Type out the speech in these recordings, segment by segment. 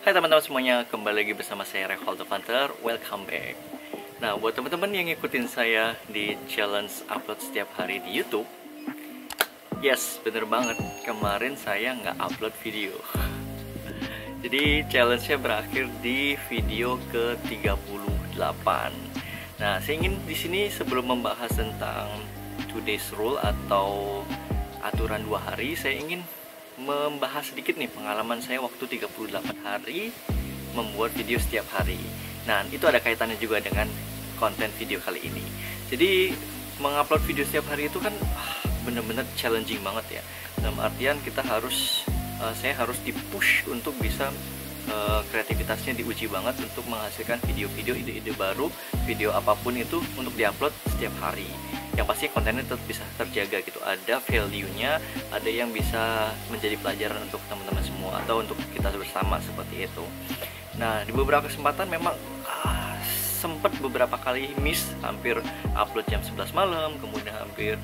Hai teman-teman semuanya, kembali lagi bersama saya Reval the Hunter. Welcome back. Nah, buat teman-teman yang ngikutin saya di challenge upload setiap hari di YouTube, yes, bener banget, kemarin saya nggak upload video. Jadi challenge-nya berakhir di video ke-38. Nah, saya ingin di sini sebelum membahas tentang 2 days rule atau aturan 2 hari, saya ingin membahas sedikit nih pengalaman saya waktu 38 hari membuat video setiap hari. Nah, itu ada kaitannya juga dengan konten video kali ini. Jadi mengupload video setiap hari itu kan bener-bener challenging banget ya. Dalam artian kita harus saya harus dipush untuk bisa kreativitasnya diuji banget untuk menghasilkan video-video, ide-ide baru, video apapun itu untuk diupload setiap hari. Yang pasti kontennya tetap bisa terjaga gitu, ada value-nya, ada yang bisa menjadi pelajaran untuk teman-teman semua atau untuk kita bersama seperti itu. Nah, di beberapa kesempatan memang sempat beberapa kali miss, hampir upload jam 11 malam, kemudian hampir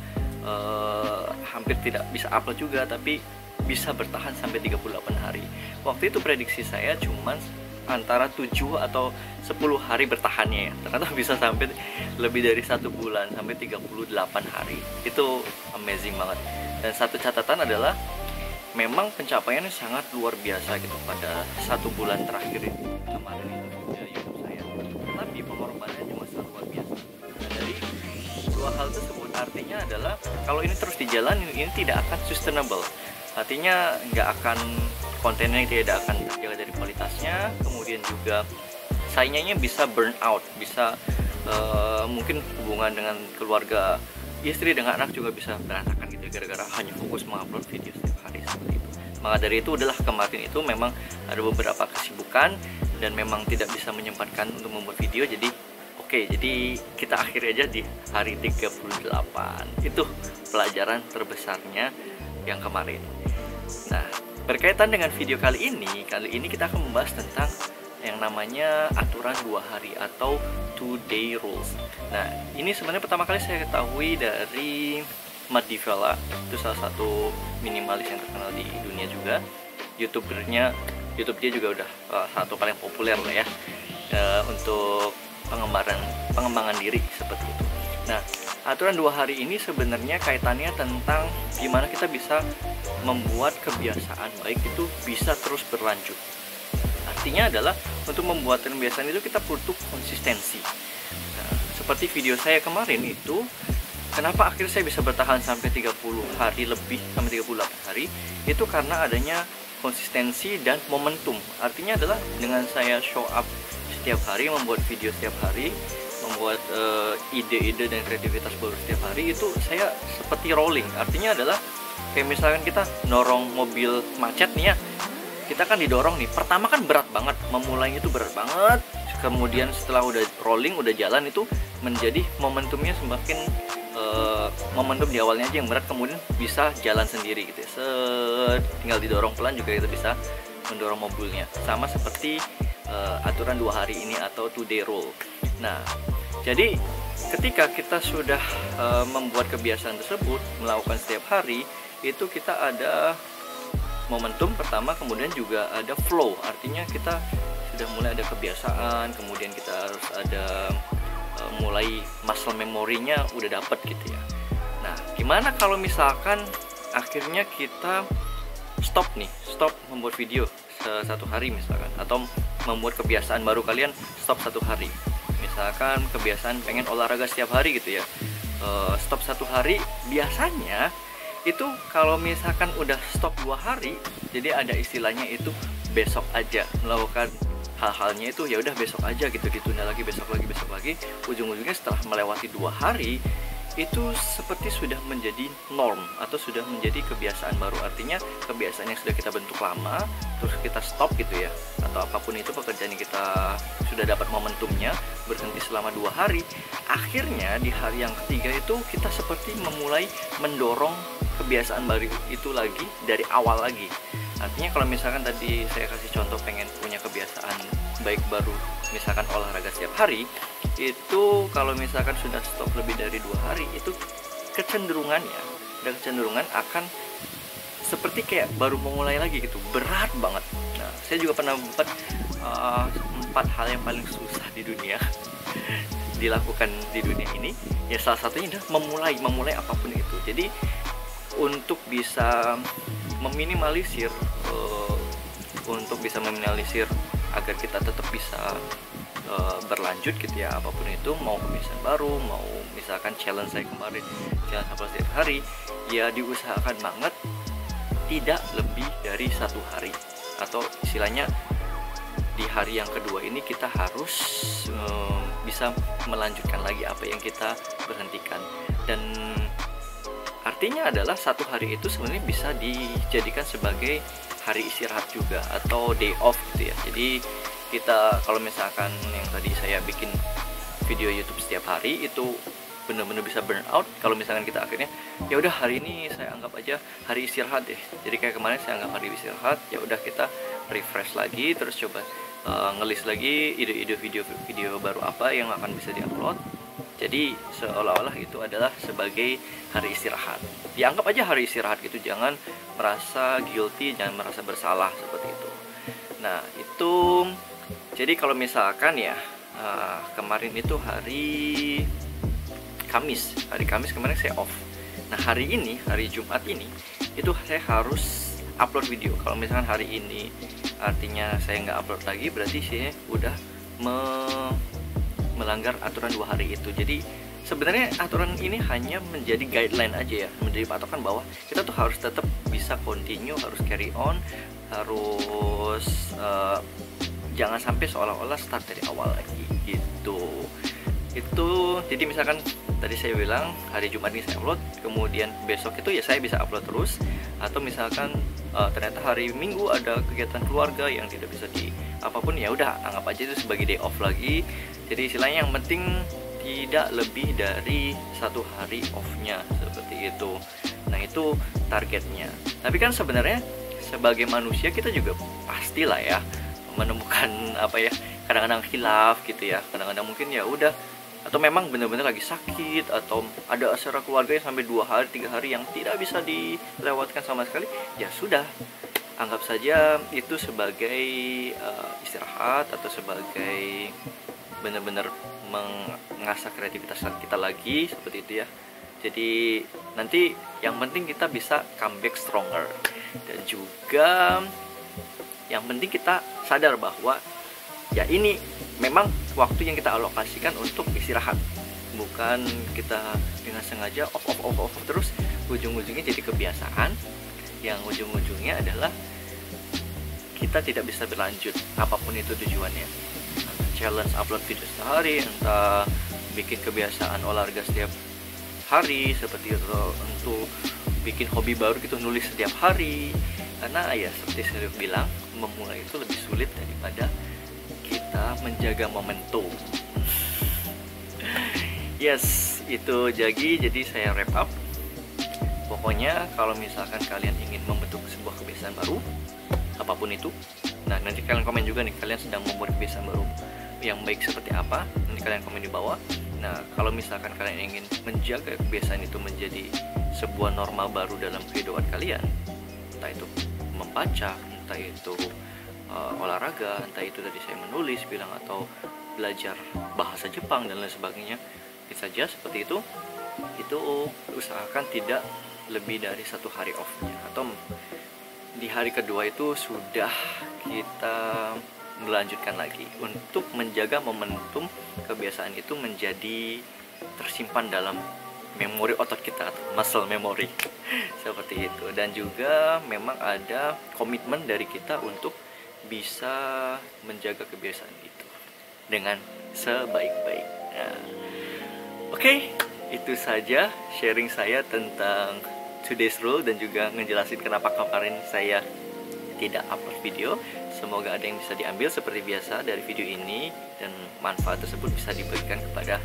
tidak bisa upload juga, tapi bisa bertahan sampai 38 hari. Waktu itu prediksi saya cuman antara 7 atau 10 hari bertahannya ya. Ternyata bisa sampai lebih dari 1 bulan, sampai 38 hari. Itu amazing banget. Dan satu catatan adalah memang pencapaiannya sangat luar biasa gitu pada 1 bulan terakhir ini kemarin itu ya, YouTube saya. Tapi pengorbanannya juga sangat luar biasa. Nah, dari dua hal tersebut artinya adalah kalau ini terus dijalani ini tidak akan sustainable. Artinya nggak akan, kontennya tidak akan terjaga dari kualitasnya, kemudian juga saingannya bisa burn out, bisa mungkin hubungan dengan keluarga, istri dengan anak juga bisa berantakan gitu gara-gara hanya fokus mengupload video setiap hari seperti itu. Maka dari itu udahlah, kemarin itu memang ada beberapa kesibukan dan memang tidak bisa menyempatkan untuk membuat video, jadi jadi kita akhiri aja di hari 38. Itu pelajaran terbesarnya yang kemarin. Nah, berkaitan dengan video kali ini kita akan membahas tentang yang namanya aturan 2 hari atau 2-day rules. Nah, ini sebenarnya pertama kali saya ketahui dari Matt D'Avella, itu salah satu minimalis yang terkenal di dunia juga. YouTube dia juga udah satu paling populer lah ya untuk pengembangan diri seperti itu. Nah, aturan 2 hari ini sebenarnya kaitannya tentang gimana kita bisa membuat kebiasaan baik itu bisa terus berlanjut. Artinya adalah untuk membuat kebiasaan itu kita butuh konsistensi. Nah, seperti video saya kemarin itu, kenapa akhirnya saya bisa bertahan sampai 30 hari lebih, sampai 38 hari, itu karena adanya konsistensi dan momentum. Artinya adalah dengan saya show up setiap hari, membuat video setiap hari, membuat ide-ide dan kreativitas baru setiap hari, itu saya seperti rolling. Artinya adalah kayak misalkan kita dorong mobil macet nih ya, kita kan didorong nih, pertama kan berat banget, memulainya itu berat banget, kemudian setelah udah rolling, udah jalan, itu menjadi momentumnya semakin momentum di awalnya aja yang berat, kemudian bisa jalan sendiri gitu ya. Tinggal didorong pelan juga kita bisa mendorong mobilnya. Sama seperti aturan 2 hari ini atau 2-day rule. Nah, jadi ketika kita sudah membuat kebiasaan tersebut, melakukan setiap hari, itu kita ada momentum pertama, kemudian juga ada flow. Artinya kita sudah mulai ada kebiasaan, kemudian kita harus ada mulai muscle memory-nya udah dapet gitu ya. Nah, gimana kalau misalkan akhirnya kita stop membuat video 1 hari misalkan, atau membuat kebiasaan baru kalian stop 1 hari. Misalkan kebiasaan pengen olahraga setiap hari gitu ya, stop 1 hari. Biasanya itu kalau misalkan udah stop 2 hari, jadi ada istilahnya itu besok aja melakukan hal-halnya itu, ya udah besok aja gitu, ditunda lagi, besok lagi, ujung-ujungnya setelah melewati 2 hari itu seperti sudah menjadi norm atau sudah menjadi kebiasaan baru. Artinya kebiasaan yang sudah kita bentuk lama terus kita stop gitu ya, atau apapun itu pekerjaan yang kita sudah dapat momentumnya, berhenti selama 2 hari, akhirnya di hari yang ketiga itu kita seperti memulai mendorong kebiasaan baru itu lagi dari awal lagi. Artinya kalau misalkan tadi saya kasih contoh pengen punya kebiasaan baik baru, misalkan olahraga setiap hari, itu kalau misalkan sudah stop lebih dari 2 hari, itu kecenderungan akan seperti kayak baru memulai lagi gitu, berat banget. Nah, saya juga pernah buat 4 hal yang paling susah di dunia dilakukan di dunia ini. Ya salah satunya adalah memulai apapun itu. Jadi untuk bisa meminimalisir agar kita tetap bisa berlanjut gitu ya, apapun itu, mau kebiasaan baru, mau misalkan challenge saya kemarin jalan setiap hari, ya diusahakan banget tidak lebih dari 1 hari, atau istilahnya di hari yang kedua ini kita harus bisa melanjutkan lagi apa yang kita berhentikan. Dan artinya adalah 1 hari itu sebenarnya bisa dijadikan sebagai hari istirahat juga, atau day off gitu ya. Jadi kita kalau misalkan yang tadi saya bikin video YouTube setiap hari itu benar-benar bisa burn out kalau misalkan kita akhirnya ya udah hari ini saya anggap aja hari istirahat deh. Jadi kayak kemarin saya anggap hari istirahat, ya udah kita refresh lagi, terus coba ngelis lagi ide-ide video baru apa yang akan bisa diupload. Jadi seolah-olah itu adalah sebagai hari istirahat. Dianggap aja hari istirahat gitu, jangan merasa guilty, jangan merasa bersalah seperti itu. Nah itu, jadi kalau misalkan ya kemarin itu hari Kamis kemarin saya off. Nah hari ini, hari Jumat ini, itu saya harus upload video. Kalau misalkan hari ini artinya saya nggak upload lagi, berarti saya udah melanggar aturan 2 hari itu. Jadi sebenarnya aturan ini hanya menjadi guideline aja ya, menjadi patokan bahwa kita tuh harus tetap bisa continue, harus carry on, harus jangan sampai seolah-olah start dari awal lagi gitu. Itu jadi misalkan tadi saya bilang hari Jumat ini saya upload, kemudian besok itu ya saya bisa upload terus, atau misalkan ternyata hari Minggu ada kegiatan keluarga yang tidak bisa apapun, ya udah anggap aja itu sebagai day off lagi. Jadi istilahnya yang penting tidak lebih dari 1 hari off-nya seperti itu. Nah itu targetnya. Tapi kan sebenarnya sebagai manusia kita juga pastilah ya menemukan apa ya, kadang-kadang khilaf gitu ya, kadang-kadang mungkin ya udah, atau memang benar-benar lagi sakit, atau ada acara keluarga yang sampai 2 hari 3 hari yang tidak bisa dilewatkan sama sekali, ya sudah, anggap saja itu sebagai istirahat, atau sebagai benar-benar mengasah kreativitas kita lagi seperti itu ya. Jadi nanti yang penting kita bisa comeback stronger, dan juga yang penting kita sadar bahwa ya ini memang waktu yang kita alokasikan untuk istirahat, bukan kita dengan sengaja off terus, ujung-ujungnya jadi kebiasaan yang ujung-ujungnya adalah kita tidak bisa berlanjut apapun itu tujuannya. Challenge upload video sehari, entah bikin kebiasaan olahraga setiap hari seperti itu, untuk bikin hobi baru gitu, nulis setiap hari. Karena ya seperti saya bilang, memulai itu lebih sulit daripada kita menjaga momentum. Yes, itu jadi saya wrap up. Pokoknya kalau misalkan kalian ingin membentuk sebuah kebiasaan baru, apapun itu, nah nanti kalian komen juga nih, kalian sedang membuat kebiasaan baru yang baik seperti apa, nanti kalian komen di bawah. Nah kalau misalkan kalian ingin menjaga kebiasaan itu menjadi sebuah norma baru dalam kehidupan kalian, entah itu membaca, entah itu olahraga, entah itu tadi saya menulis bilang, atau belajar bahasa Jepang dan lain sebagainya, saja seperti itu usahakan tidak lebih dari 1 hari off-nya, atau di hari kedua itu sudah kita melanjutkan lagi untuk menjaga momentum kebiasaan itu menjadi tersimpan dalam memori otot kita, atau muscle memory seperti itu. Dan juga memang ada komitmen dari kita untuk bisa menjaga kebiasaan itu dengan sebaik-baiknya. Oke, itu saja sharing saya tentang today's rule, dan juga ngejelasin kenapa kemarin saya tidak upload video. Semoga ada yang bisa diambil seperti biasa dari video ini, dan manfaat tersebut bisa diberikan kepada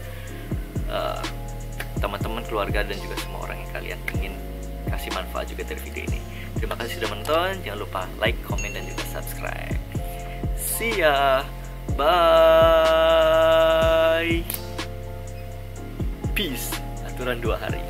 teman-teman, keluarga, dan juga semua orang yang kalian ingin kasih manfaat juga dari video ini. Terima kasih sudah menonton. Jangan lupa like, comment, dan juga subscribe. See ya. Bye. Peace. Aturan 2 hari.